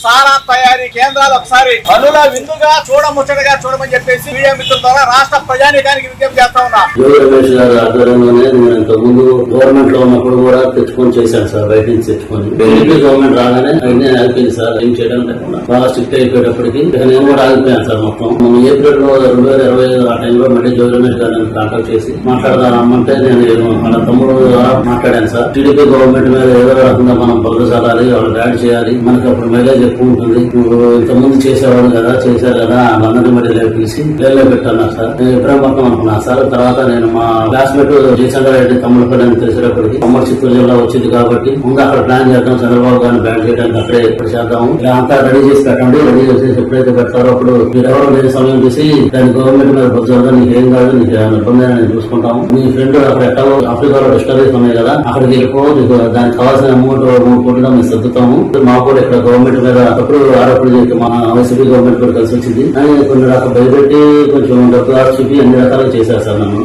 సారా తయారీ కేంద్రాలు ఒకసారి పనుల విందుగా చూడముచ్చటగా చూడమని చెప్పేసి మీడియా మిత్రుల ద్వారా రాష్ట్ర ప్రజానీకానికి విజ్ఞప్తి చేస్తా ఉన్నా. జోగి రమేష్ గారి ఆధ్వర్యంలోనే నేను ఇంతకుముందు గవర్నమెంట్ లో ఉన్నప్పుడు కూడా తెచ్చుకొని చేశాను సార్, బయట నుంచి తెచ్చుకొని. ఏపీ గవర్నమెంట్ రాగానే అన్ని ఆగిపోయింది సార్, ఏం చేయడం లేకుండా బాగా స్ట్రిక్ట్ అయిపోయేటప్పటికి నేను కూడా ఆగిపోయాను సార్. మొత్తం ఏప్రిల్ లో 2025 ఆ టైంలో మళ్ళీ జోగి రమేష్ గారిని కాంటాక్ట్ చేసి మాట్లాడదామంటే నేను మన తమ్ముడు ద్వారా మాట్లాడాను సార్. టీడీపీ గవర్నమెంట్ మీద ఏదో రకంగా మనం పనులు చల్లాలి, వాళ్ళు ర్యాడ్ చేయాలి, మనకి అప్పుడు మైలేజ్ ఎక్కువ ఉంటుంది. ఇంతకుముందు చేసేవాళ్ళు కదా, చేశారు కదా, వాళ్ళందరినీ మళ్ళీ పిలిచి జైల్లో పెట్టాను సార్. నేను ఎప్పుడో మొత్తం అనుకున్నా సార్. తర్వాత నేను మా క్లాస్మేట్ జయశంకర్ రెడ్డి తమ్ముడు అని తెలిసేటప్పటికి తమ్ముడు చిత్తూరు జిల్లా వచ్చింది కాబట్టి ముందు అక్కడ ప్లాన్ చేద్దాం, చంద్రబాబు గారిని బ్యాన్ చేయడానికి అక్కడే ఎప్పుడు చేద్దాము, ఇలా అంతా రెడీ చేసి పెట్టండి, రెడీ చేసి ఎప్పుడైతే పెడతారో అప్పుడు మీరెవరో లేని సమయం చూసి దాని గవర్నమెంట్ మీద బుద్ధి నీకు ఏం కాదు, నీకు ఇబ్బంది అని చూసుకుంటాము. మీ ఫ్రెండ్ అక్కడ ఎట్టో ఆఫ్రికాలో డిస్టరీస్ ఉన్నాయి కదా, అక్కడికి వెళ్ళిపో, నీకు దానికి కావాల్సిన అమౌంట్ 3 కోట్లు మేము సర్దుతాము. మాకు కూడా ఇక్కడ గవర్నమెంట్ మీద అప్పుడు ఆరోపణలు చేసి మన వైసీపీ గవర్నమెంట్ కూడా కలిసి వచ్చింది అని కొన్ని రకాల భయపెట్టి కొంచెం డబ్బు చూపి అన్ని రకాలుగా చేశారు సార్ నన్ను.